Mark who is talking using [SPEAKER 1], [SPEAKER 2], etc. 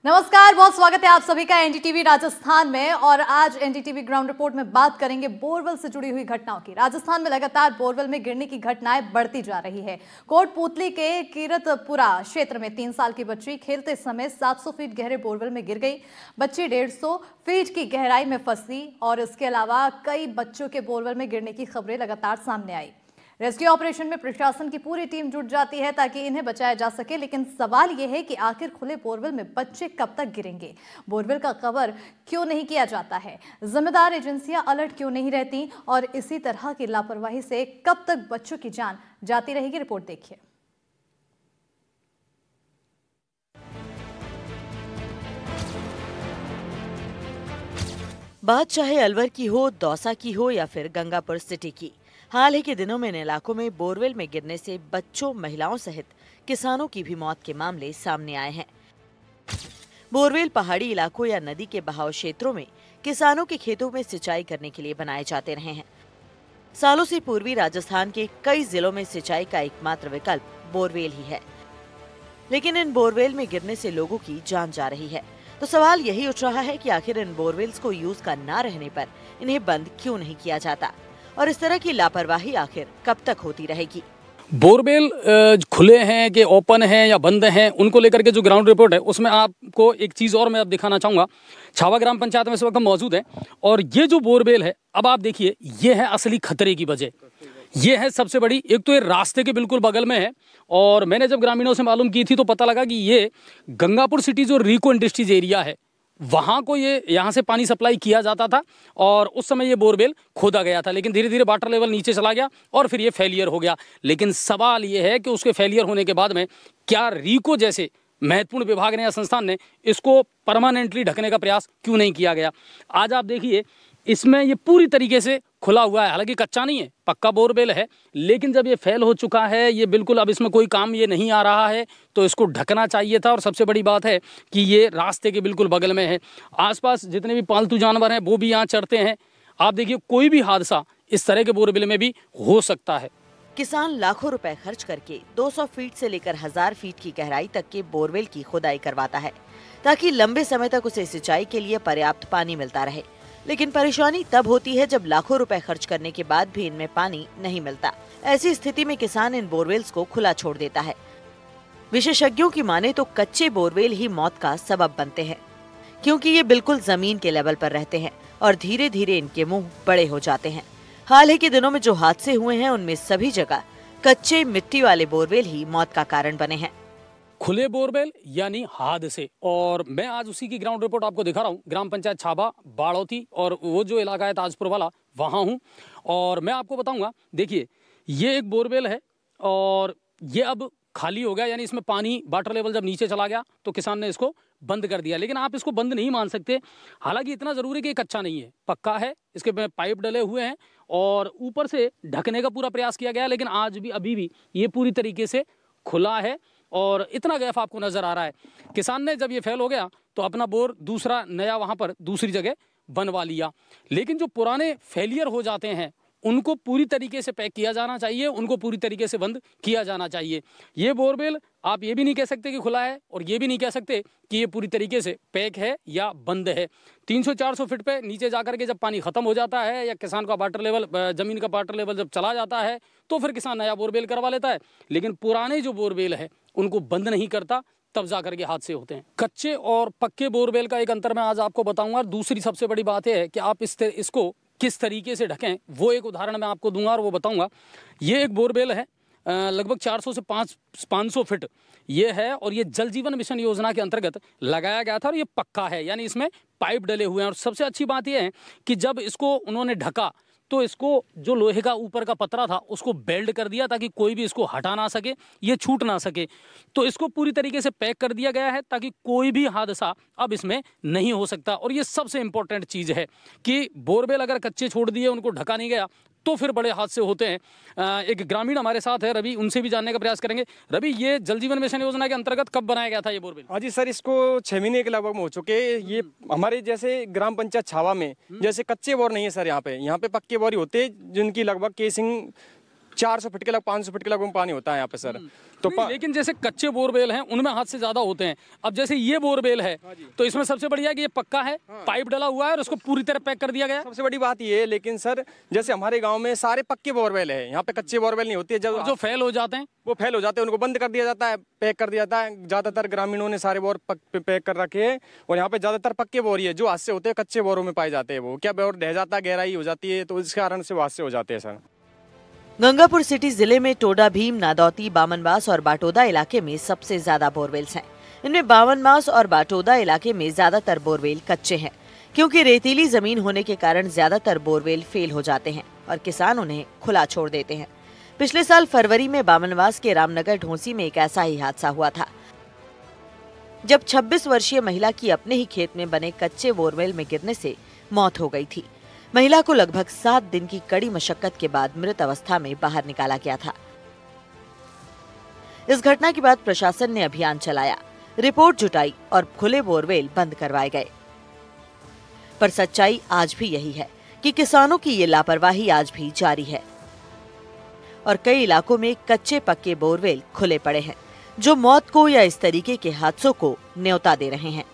[SPEAKER 1] नमस्कार, बहुत स्वागत है आप सभी का एनडीटीवी राजस्थान में। और आज एनडीटीवी ग्राउंड रिपोर्ट में बात करेंगे बोरवेल से जुड़ी हुई घटनाओं की। राजस्थान में लगातार बोरवेल में गिरने की घटनाएं बढ़ती जा रही है। कोटपूतली के कीरतपुरा क्षेत्र में 3 साल की बच्ची खेलते समय 700 फीट गहरे बोरवेल में गिर गई। बच्ची 150 फीट की गहराई में फंसी और इसके अलावा कई बच्चों के बोरवेल में गिरने की खबरें लगातार सामने आई। रेस्क्यू ऑपरेशन में प्रशासन की पूरी टीम जुट जाती है ताकि इन्हें बचाया जा सके, लेकिन सवाल यह है कि आखिर खुले बोरवेल में बच्चे कब तक गिरेंगे? बोरवेल का कवर क्यों नहीं किया जाता है? जिम्मेदार एजेंसियां अलर्ट क्यों नहीं रहती? और इसी तरह की लापरवाही से कब तक बच्चों की जान जाती रहेगी? रिपोर्ट देखिए।
[SPEAKER 2] बात चाहे अलवर की हो, दौसा की हो या फिर गंगापुर सिटी की, हाल ही के दिनों में इन इलाकों में बोरवेल में गिरने से बच्चों, महिलाओं सहित किसानों की भी मौत के मामले सामने आए हैं। बोरवेल पहाड़ी इलाकों या नदी के बहाव क्षेत्रों में किसानों के खेतों में सिंचाई करने के लिए बनाए जाते रहे हैं। सालों से पूर्वी राजस्थान के कई जिलों में सिंचाई का एकमात्र विकल्प बोरवेल ही है, लेकिन इन बोरवेल में गिरने से लोगों की जान जा रही है। तो सवाल यही उठ रहा है कि आखिर इन बोरवेल्स को यूज का ना रहने पर इन्हें बंद क्यों नहीं किया जाता और इस तरह की लापरवाही आखिर कब तक होती रहेगी?
[SPEAKER 3] बोरवेल खुले हैं कि ओपन हैं या बंद हैं, उनको लेकर के जो ग्राउंड रिपोर्ट है उसमें आपको एक चीज़ और मैं अब दिखाना चाहूँगा। छावा ग्राम पंचायत में इस वक्त हम मौजूद हैं और ये जो बोरवेल है, अब आप देखिए, ये है असली खतरे की वजह। ये है सबसे बड़ी, एक तो ये रास्ते के बिल्कुल बगल में है और मैंने जब ग्रामीणों से मालूम की थी तो पता लगा कि ये गंगापुर सिटी जो रिको इंडस्ट्रीज एरिया है वहाँ को ये यहाँ से पानी सप्लाई किया जाता था और उस समय ये बोरवेल खोदा गया था, लेकिन धीरे धीरे वाटर लेवल नीचे चला गया और फिर ये फेलियर हो गया। लेकिन सवाल ये है कि उसके फेलियर होने के बाद में क्या रिको जैसे महत्वपूर्ण विभाग ने या संस्थान ने इसको परमानेंटली ढकने का प्रयास क्यों नहीं किया गया? आज आप देखिए, इसमें ये पूरी तरीके से खुला हुआ है, हालांकि कच्चा नहीं है, पक्का बोरवेल है, लेकिन जब ये फेल हो चुका है, ये बिल्कुल अब इसमें कोई काम ये नहीं आ रहा है, तो इसको ढकना चाहिए था। और सबसे बड़ी बात है कि ये रास्ते के बिल्कुल बगल में है। आसपास जितने भी पालतू जानवर हैं वो भी यहाँ चरते हैं। आप देखिए, कोई भी हादसा इस तरह के बोरवेल में भी हो सकता है।
[SPEAKER 2] किसान लाखों रुपए खर्च करके 200 फीट से लेकर 1000 फीट की गहराई तक के बोरवेल की खुदाई करवाता है ताकि लंबे समय तक उसे सिंचाई के लिए पर्याप्त पानी मिलता रहे। लेकिन परेशानी तब होती है जब लाखों रुपए खर्च करने के बाद भी इनमें पानी नहीं मिलता। ऐसी स्थिति में किसान इन बोरवेल्स को खुला छोड़ देता है। विशेषज्ञों की माने तो कच्चे बोरवेल ही मौत का सबब बनते हैं, क्योंकि ये बिल्कुल जमीन के लेवल पर रहते हैं और धीरे धीरे इनके मुंह बड़े हो जाते हैं। हाल ही के दिनों में जो हादसे हुए हैं उनमें सभी जगह कच्चे मिट्टी वाले बोरवेल ही मौत का कारण बने हैं।
[SPEAKER 3] खुले बोरवेल यानी हादसे, और मैं आज उसी की ग्राउंड रिपोर्ट आपको दिखा रहा हूँ। ग्राम पंचायत छाबा, बाड़ौती और वो जो इलाका है ताजपुर वाला, वहाँ हूँ और मैं आपको बताऊँगा। देखिए, ये एक बोरवेल है और ये अब खाली हो गया, यानी इसमें पानी वाटर लेवल जब नीचे चला गया तो किसान ने इसको बंद कर दिया। लेकिन आप इसको बंद नहीं मान सकते, हालांकि इतना ज़रूरी कि ये कच्चा नहीं है, पक्का है। इसके पाइप डले हुए हैं और ऊपर से ढकने का पूरा प्रयास किया गया, लेकिन आज भी अभी भी ये पूरी तरीके से खुला है और इतना गैप आपको नजर आ रहा है। किसान ने जब ये फेल हो गया तो अपना बोर दूसरा नया वहां पर दूसरी जगह बनवा लिया। लेकिन जो पुराने फेलियर हो जाते हैं उनको पूरी तरीके से पैक किया जाना चाहिए, उनको पूरी तरीके से बंद किया जाना चाहिए। ये बोरवेल आप ये भी नहीं कह सकते कि खुला है और ये भी नहीं कह सकते कि ये पूरी तरीके से पैक है या बंद है। 300-400 फीट पे नीचे जाकर के जब पानी खत्म हो जाता है या किसान का वाटर लेवल, जमीन का वाटर लेवल जब चला जाता है तो फिर किसान नया बोरवेल करवा लेता है। लेकिन पुराने जो बोरवेल है उनको बंद नहीं करता, तब जाकर के हादसे होते हैं। कच्चे और पक्के बोरवेल का एक अंतर मैं आज आपको बताऊंगा। दूसरी सबसे बड़ी बात है कि आप इसको किस तरीके से ढकें, वो एक उदाहरण मैं आपको दूंगा और वो बताऊंगा। ये एक बोरवेल है, लगभग 400 से 500 फीट ये है और ये जल जीवन मिशन योजना के अंतर्गत लगाया गया था और ये पक्का है, यानी इसमें पाइप डले हुए हैं। और सबसे अच्छी बात यह है कि जब इसको उन्होंने ढका तो इसको जो लोहे का ऊपर का पतरा था उसको बेल्ड कर दिया ताकि कोई भी इसको हटा ना सके, ये छूट ना सके। तो इसको पूरी तरीके से पैक कर दिया गया है ताकि कोई भी हादसा अब इसमें नहीं हो सकता। और ये सबसे इंपॉर्टेंट चीज़ है कि बोरवेल अगर कच्चे छोड़ दिए, उनको ढका नहीं गया, तो फिर बड़े हादसे होते हैं। एक ग्रामीण हमारे साथ है रवि, उनसे भी जानने का प्रयास करेंगे। रवि, ये जल जीवन मिशन योजना के अंतर्गत कब बनाया गया था ये बोरवेल?
[SPEAKER 4] हाँ जी सर, इसको 6 महीने के लगभग हो चुके। ये हमारे जैसे ग्राम पंचायत छावा में जैसे कच्चे बोर नहीं है सर, यहाँ पे पक्के बोर ही होते हैं जिनकी लगभग केसिंग 400 फीट के लगभग 500 फीट के लगभग पानी होता है यहाँ पे सर। तो
[SPEAKER 3] लेकिन जैसे कच्चे बोरवेल हैं उनमें हाथ से ज्यादा होते हैं। अब जैसे ये बोरवेल है तो इसमें सबसे बढ़िया है कि ये पक्का है, पाइप डला हुआ है और उसको पूरी तरह पैक कर दिया गया।
[SPEAKER 4] सबसे बड़ी बात ये है, लेकिन सर जैसे हमारे गांव में सारे पक्के बोरवेल है, यहाँ पे कच्चे बोरवेल नहीं होती है। जब
[SPEAKER 3] जो फेल हो जाते हैं
[SPEAKER 4] वो फेल हो जाते हैं, उनको बंद कर दिया जाता है, पैक कर दिया जाता है। ज्यादातर ग्रामीणों ने सारे बोर पैक कर रखे हैं और यहाँ पे ज्यादातर पक्के बोर ही है। जो हाथ से होते हैं कच्चे बोरों में पाए जाते हैं, वो क्या बोर ढह जाता है, गहराई हो जाती है, तो इस कारण से वो हाथ से हो जाते हैं सर।
[SPEAKER 2] गंगापुर सिटी जिले में टोडा भीम, नादौती, बामनबास और बाटोदा इलाके में सबसे ज्यादा बोरवेल्स हैं। इनमें बामनबास और बाटोदा इलाके में ज्यादातर बोरवेल कच्चे हैं, क्योंकि रेतीली जमीन होने के कारण ज्यादातर बोरवेल फेल हो जाते हैं और किसान उन्हें खुला छोड़ देते हैं। पिछले साल फरवरी में बामनबास के रामनगर ढोंसी में एक ऐसा ही हादसा हुआ था, जब 26 वर्षीय महिला की अपने ही खेत में बने कच्चे बोरवेल में गिरने से मौत हो गई थी। महिला को लगभग 7 दिन की कड़ी मशक्कत के बाद मृत अवस्था में बाहर निकाला गया था। इस घटना के बाद प्रशासन ने अभियान चलाया, रिपोर्ट जुटाई और खुले बोरवेल बंद करवाए गए। पर सच्चाई आज भी यही है कि किसानों की ये लापरवाही आज भी जारी है और कई इलाकों में कच्चे पक्के बोरवेल खुले पड़े हैं, जो मौत को या इस तरीके के हादसों को न्योता दे रहे हैं।